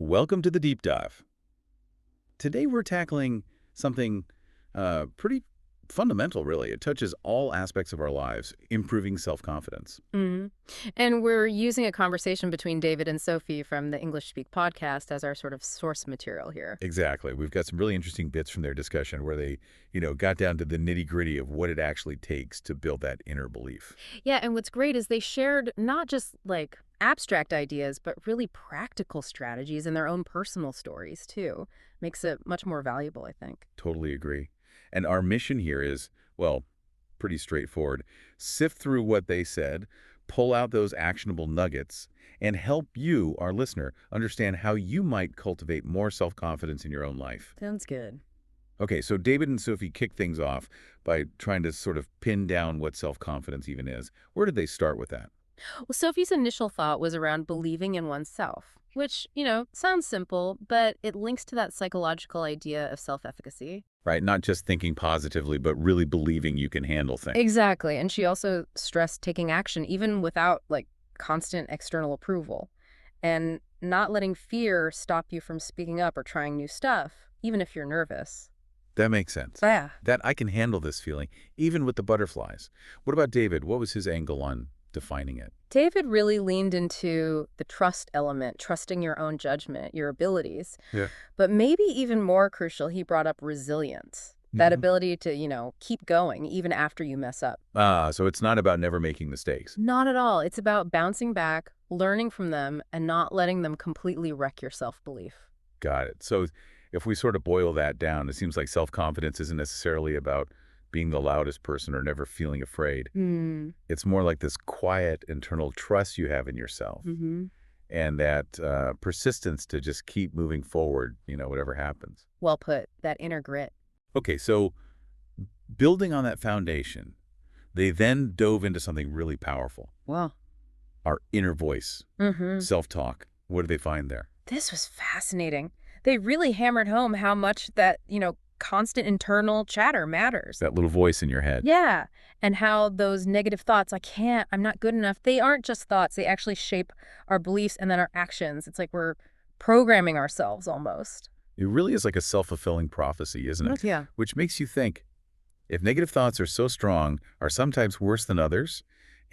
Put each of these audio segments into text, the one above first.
Welcome to the deep dive. Today we're tackling something pretty fundamental, really. It touches all aspects of our lives, improving self-confidence. hmm And we're using a conversation between David and Sophie from the English Speak podcast as our sort of source material here. Exactly. We've got some really interesting bits from their discussion where they, got down to the nitty-gritty of what it actually takes to build that inner belief. Yeah, and what's great is they shared not just like abstract ideas, but really practical strategies and their own personal stories too. Makes it much more valuable, I think. Totally agree. And our mission here is, well, pretty straightforward. Sift through what they said, pull out those actionable nuggets, and help you, our listener, understand how you might cultivate more self-confidence in your own life. Sounds good. Okay, so David and Sophie kicked things off by trying to sort of pin down what self-confidence even is. Where did they start with that? Well, Sophie's initial thought was around believing in oneself, which, sounds simple, but it links to that psychological idea of self-efficacy. Right, not just thinking positively, but really believing you can handle things. Exactly. And she also stressed taking action even without like constant external approval and not letting fear stop you from speaking up or trying new stuff, even if you're nervous. That makes sense. Yeah. That I can handle this feeling, even with the butterflies. What about David? What was his angle on defining it? David really leaned into the trust element, trusting your own judgment, your abilities. Yeah. But maybe even more crucial, he brought up resilience, that ability to, keep going even after you mess up. So it's not about never making mistakes. Not at all. It's about bouncing back, learning from them, and not letting them completely wreck your self-belief. Got it. So if we sort of boil that down, it seems like self-confidence isn't necessarily about being the loudest person or never feeling afraid. Hmm. It's more like this quiet internal trust you have in yourself Mm-hmm. and that persistence to just keep moving forward, whatever happens. Well put. That inner grit. Okay, so building on that foundation, they then dove into something really powerful, Well, our inner voice, mm-hmm. self-talk. What did they find there? This was fascinating. They really hammered home how much that, constant internal chatter matters. That little voice in your head. Yeah. And how those negative thoughts, I can't, I'm not good enough, they aren't just thoughts. They actually shape our beliefs and then our actions. It's like we're programming ourselves almost. It really is like a self-fulfilling prophecy, isn't it? Yeah. Which makes you think, if negative thoughts are so strong, are sometimes worse than others,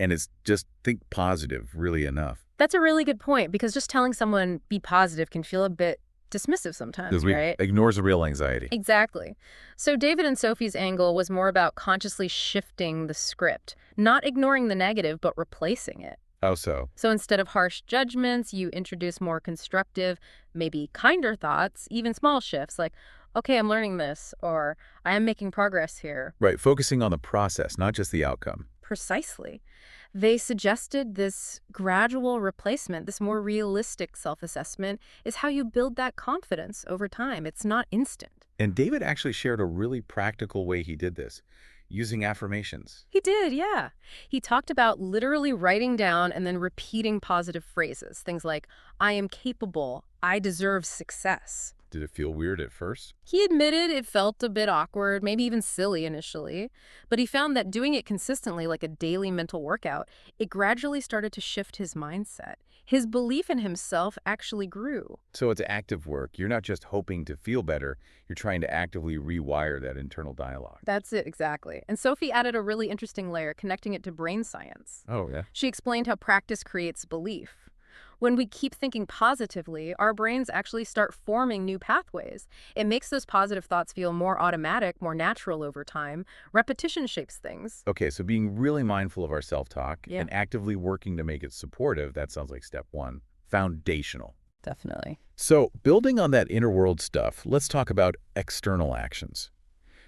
and it's just think positive really enough. That's a really good point because just telling someone be positive can feel a bit dismissive sometimes, Because right? ignores the real anxiety. Exactly. So David and Sophie's angle was more about consciously shifting the script, not ignoring the negative, but replacing it. How so? So instead of harsh judgments, you introduce more constructive, maybe kinder thoughts, even small shifts like, okay, I'm learning this, or I am making progress here. Right, focusing on the process, not just the outcome. Precisely. They suggested this gradual replacement, this more realistic self-assessment, is how you build that confidence over time. It's not instant. And David actually shared a really practical way he did this, using affirmations. He did, yeah. He talked about literally writing down and then repeating positive phrases, things like, I am capable, I deserve success. Did it feel weird at first? He admitted it felt a bit awkward, maybe even silly initially, but he found that doing it consistently, like a daily mental workout, it gradually started to shift his mindset. His belief in himself actually grew. So it's active work. You're not just hoping to feel better. You're trying to actively rewire that internal dialogue. That's it, exactly. And Sophie added a really interesting layer, connecting it to brain science. Oh, yeah? She explained how practice creates belief. When we keep thinking positively, our brains actually start forming new pathways. It makes those positive thoughts feel more automatic, more natural over time. Repetition shapes things. Okay, so being really mindful of our self-talk Yeah. and actively working to make it supportive, that sounds like step one. Foundational. Definitely. So building on that inner world stuff, let's talk about external actions.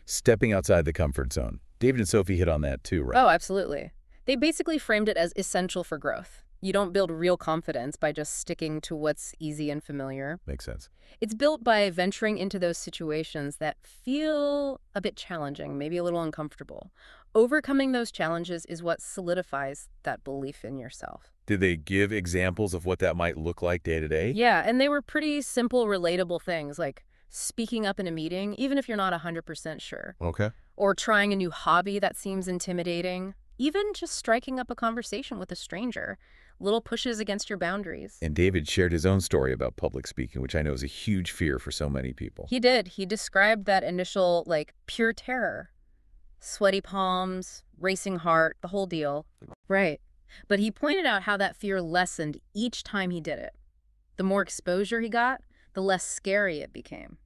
Stepping outside the comfort zone. David and Sophie hit on that too, right? Oh, absolutely. They basically framed it as essential for growth. You don't build real confidence by just sticking to what's easy and familiar. Makes sense. It's built by venturing into those situations that feel a bit challenging, maybe a little uncomfortable. Overcoming those challenges is what solidifies that belief in yourself. Did they give examples of what that might look like day to day? Yeah, and they were pretty simple, relatable things like speaking up in a meeting, even if you're not 100% sure, Okay. or trying a new hobby that seems intimidating, even just striking up a conversation with a stranger. little pushes against your boundaries. And David shared his own story about public speaking, which I know is a huge fear for so many people. He did. He described that initial, like, pure terror. Sweaty palms, racing heart, the whole deal. Right. But he pointed out how that fear lessened each time he did it. The more exposure he got, the less scary it became.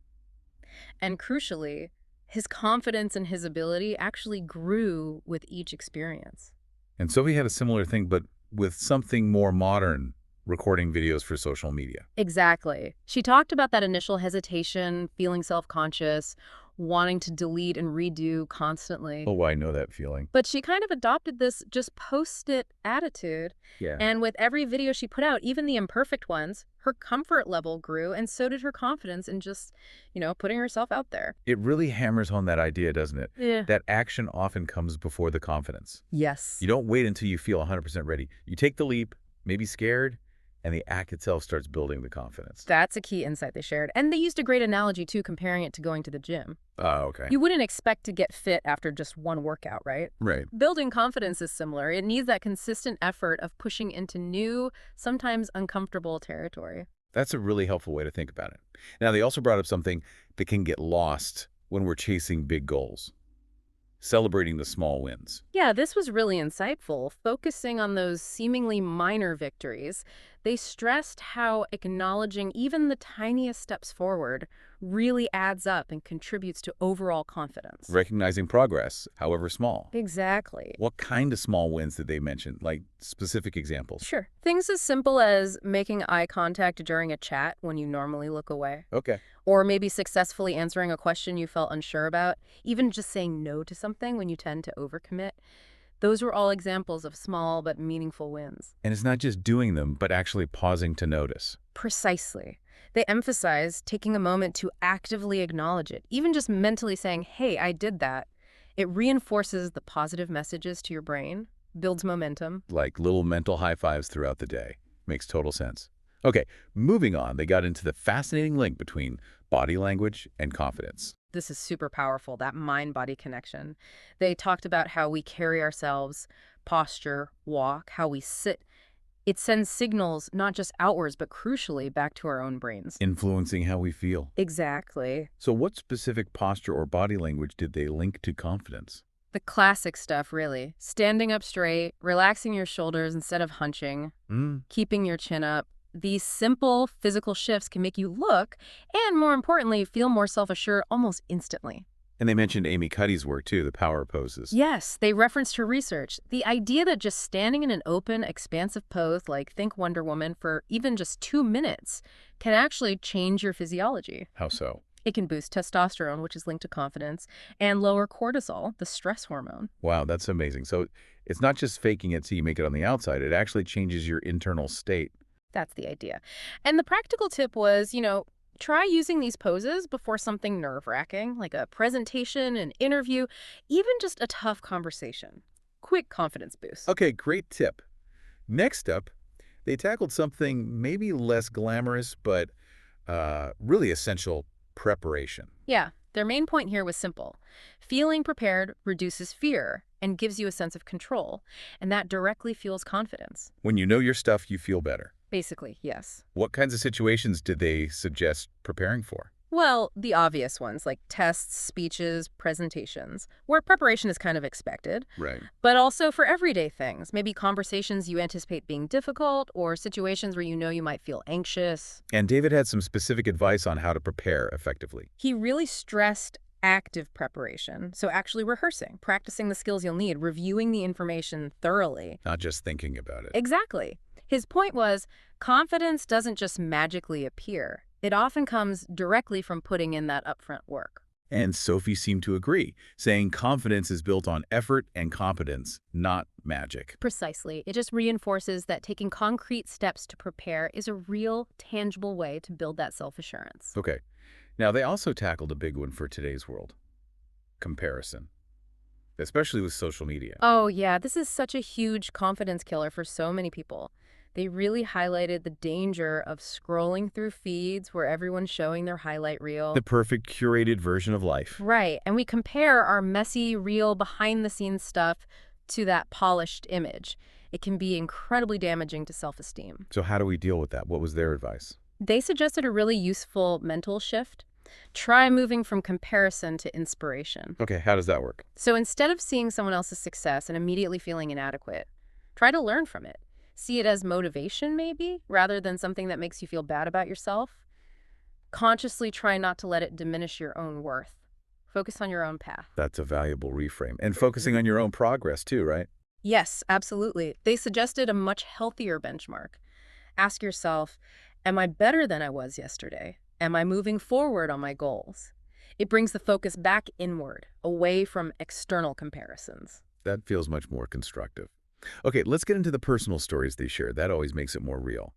And crucially, his confidence in his ability actually grew with each experience. And Sophie had a similar thing, but with something more modern, recording videos for social media. Exactly. She talked about that initial hesitation, feeling self-conscious, wanting to delete and redo constantly. Oh, I know that feeling. But she kind of adopted this just post-it attitude. Yeah. And with every video she put out, even the imperfect ones, her comfort level grew, and so did her confidence in just, putting herself out there. It really hammers home that idea, doesn't it? Yeah. That action often comes before the confidence. Yes. You don't wait until you feel 100% ready. You take the leap, maybe scared, and the act itself starts building the confidence. That's a key insight they shared. And they used a great analogy, too, comparing it to going to the gym. Oh, okay. You wouldn't expect to get fit after just one workout, right? Right. Building confidence is similar. It needs that consistent effort of pushing into new, sometimes uncomfortable territory. That's a really helpful way to think about it. Now, they also brought up something that can get lost when we're chasing big goals. Celebrating the small wins. Yeah, this was really insightful. Focusing on those seemingly minor victories, they stressed how acknowledging even the tiniest steps forward really adds up and contributes to overall confidence. Recognizing progress, however small. Exactly. What kind of small wins did they mention? Like specific examples? Sure. Things as simple as making eye contact during a chat when you normally look away. Okay. Or maybe successfully answering a question you felt unsure about. Even just saying no to something when you tend to overcommit. Those were all examples of small but meaningful wins. And it's not just doing them, but actually pausing to notice. Precisely. They emphasize taking a moment to actively acknowledge it, even just mentally saying, hey, I did that. It reinforces the positive messages to your brain, builds momentum. Like little mental high fives throughout the day. Makes total sense. Okay, moving on, they got into the fascinating link between body language and confidence. This is super powerful, that mind-body connection. They talked about how we carry ourselves, posture, walk, how we sit. It sends signals not just outwards, but crucially back to our own brains. Influencing how we feel. Exactly. So what specific posture or body language did they link to confidence? The classic stuff, really. Standing up straight, relaxing your shoulders instead of hunching, keeping your chin up. These simple physical shifts can make you look, and more importantly, feel more self-assured almost instantly. And they mentioned Amy Cuddy's work, too, the power poses. Yes, they referenced her research. The idea that just standing in an open, expansive pose, like think Wonder Woman, for even just 2 minutes can actually change your physiology. How so? It can boost testosterone, which is linked to confidence, and lower cortisol, the stress hormone. Wow, that's amazing. So it's not just faking it so you make it on the outside. It actually changes your internal state. That's the idea. And the practical tip was, try using these poses before something nerve-wracking, like a presentation, an interview, even just a tough conversation. Quick confidence boost. Okay, great tip. Next up, they tackled something maybe less glamorous, but really essential: preparation. Yeah, their main point here was simple. Feeling prepared reduces fear and gives you a sense of control, and that directly fuels confidence. When you know your stuff, you feel better. Basically, yes. What kinds of situations did they suggest preparing for? Well, the obvious ones, like tests, speeches, presentations, where preparation is kind of expected. Right. But also for everyday things, maybe conversations you anticipate being difficult or situations where you might feel anxious. And David had some specific advice on how to prepare effectively. He really stressed active preparation, so actually rehearsing, practicing the skills you'll need, reviewing the information thoroughly. Not just thinking about it. Exactly. His point was, confidence doesn't just magically appear. It often comes directly from putting in that upfront work. And Sophie seemed to agree, saying confidence is built on effort and competence, not magic. Precisely. It just reinforces that taking concrete steps to prepare is a real, tangible way to build that self-assurance. Okay. Now, they also tackled a big one for today's world: comparison, especially with social media. Oh, yeah, this is such a huge confidence killer for so many people. They really highlighted the danger of scrolling through feeds where everyone's showing their highlight reel. The perfect curated version of life. Right, and we compare our messy, real, behind-the-scenes stuff to that polished image. It can be incredibly damaging to self-esteem. So how do we deal with that? What was their advice? They suggested a really useful mental shift. Try moving from comparison to inspiration. Okay, how does that work? So instead of seeing someone else's success and immediately feeling inadequate, try to learn from it. See it as motivation, maybe, rather than something that makes you feel bad about yourself. Consciously try not to let it diminish your own worth. Focus on your own path. That's a valuable reframe. And focusing on your own progress too, right? Yes, absolutely. They suggested a much healthier benchmark. Ask yourself, am I better than I was yesterday? Am I moving forward on my goals? It brings the focus back inward, away from external comparisons. That feels much more constructive. Okay, let's get into the personal stories they shared. That always makes it more real.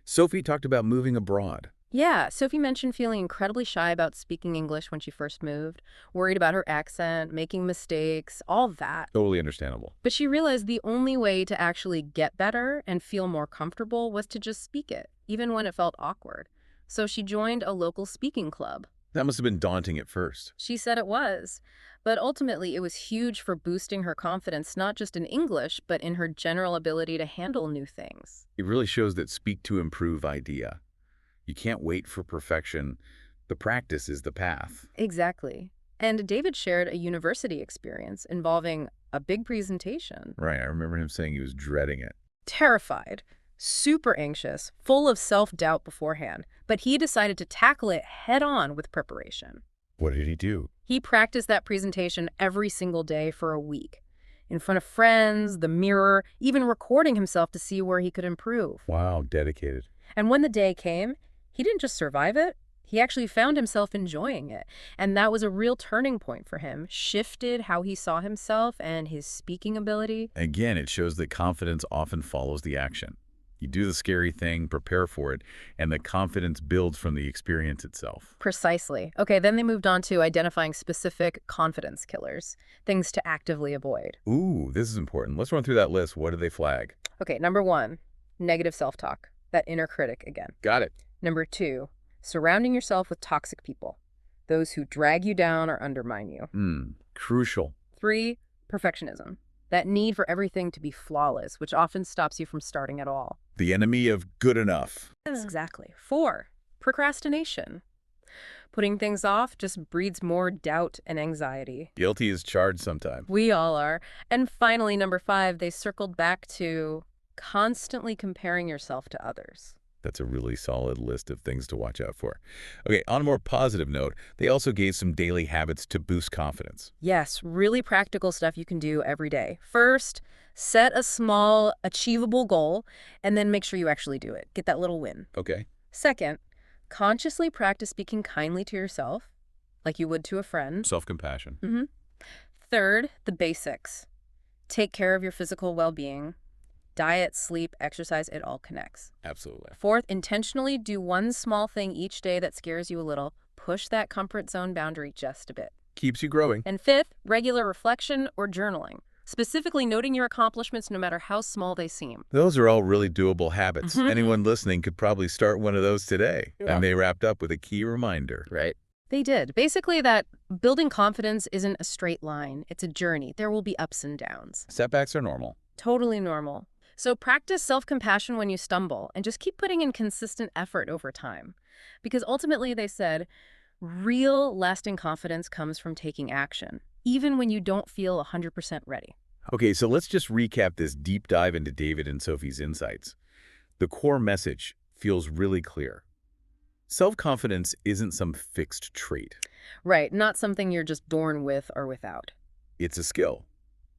Sophie talked about moving abroad. Yeah, Sophie mentioned feeling incredibly shy about speaking English when she first moved, worried about her accent, making mistakes, all that. Totally understandable. But she realized the only way to actually get better and feel more comfortable was to just speak it, even when it felt awkward. So she joined a local speaking club. That must have been daunting at first. She said it was. But ultimately, it was huge for boosting her confidence, not just in English, but in her general ability to handle new things. It really shows that speak to improve idea. You can't wait for perfection. The practice is the path. Exactly. And David shared a university experience involving a big presentation. Right, I remember him saying he was dreading it. Terrified, super anxious, full of self-doubt beforehand, but he decided to tackle it head-on with preparation. What did he do? He practiced that presentation every single day for a week, in front of friends, the mirror, even recording himself to see where he could improve. Wow, dedicated. And when the day came, he didn't just survive it, he actually found himself enjoying it. And that was a real turning point for him, shifted how he saw himself and his speaking ability. Again, it shows that confidence often follows the action. You do the scary thing, prepare for it, and the confidence builds from the experience itself. Precisely. Okay, then they moved on to identifying specific confidence killers, things to actively avoid. Ooh, this is important. Let's run through that list. What do they flag? Okay, number 1, negative self-talk, that inner critic again. Got it. Number 2, surrounding yourself with toxic people, those who drag you down or undermine you. Crucial. 3, perfectionism, that need for everything to be flawless, which often stops you from starting at all. The enemy of good enough. Exactly. 4, procrastination. Putting things off just breeds more doubt and anxiety. Guilty as charged sometimes. We all are. And finally, number 5, they circled back to constantly comparing yourself to others. That's a really solid list of things to watch out for. Okay, on a more positive note, they also gave some daily habits to boost confidence. Yes, really practical stuff you can do every day. First, set a small, achievable goal, and then make sure you actually do it. Get that little win. Okay. Second, consciously practice speaking kindly to yourself, like you would to a friend. Self-compassion. Third, the basics. Take care of your physical well-being. Diet, sleep, exercise, it all connects. Absolutely. Fourth, intentionally do one small thing each day that scares you a little. Push that comfort zone boundary just a bit. Keeps you growing. And fifth, regular reflection or journaling, specifically noting your accomplishments no matter how small they seem. Those are all really doable habits. Anyone listening could probably start one of those today. Yeah. And they wrapped up with a key reminder. Right. They did. Basically that building confidence isn't a straight line. It's a journey. There will be ups and downs. Setbacks are normal. Totally normal. So practice self-compassion when you stumble and just keep putting in consistent effort over time. Because ultimately, they said, real lasting confidence comes from taking action, even when you don't feel 100% ready. Okay, so let's just recap this deep dive into David and Sophie's insights. The core message feels really clear. Self-confidence isn't some fixed trait. Right, not something you're just born with or without. It's a skill.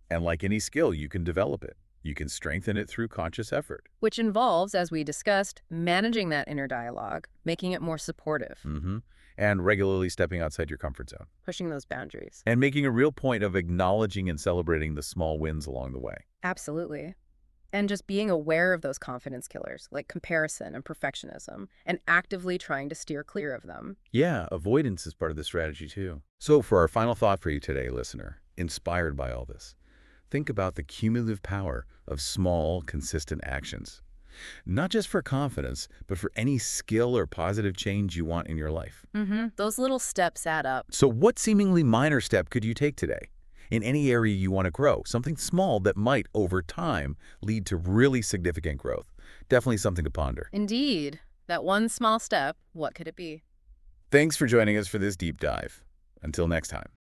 And like any skill, you can develop it. You can strengthen it through conscious effort. Which involves, as we discussed, managing that inner dialogue, making it more supportive, And regularly stepping outside your comfort zone. pushing those boundaries. And making a real point of acknowledging and celebrating the small wins along the way. Absolutely. And just being aware of those confidence killers, like comparison and perfectionism, and actively trying to steer clear of them. Yeah, avoidance is part of the strategy too. So for our final thought for you today, listener, inspired by all this, think about the cumulative power of small, consistent actions. Not just for confidence, but for any skill or positive change you want in your life. Those little steps add up. So what seemingly minor step could you take today? in any area you want to grow, something small that might, over time, lead to really significant growth. Definitely something to ponder. Indeed. That one small step, what could it be? Thanks for joining us for this deep dive. Until next time.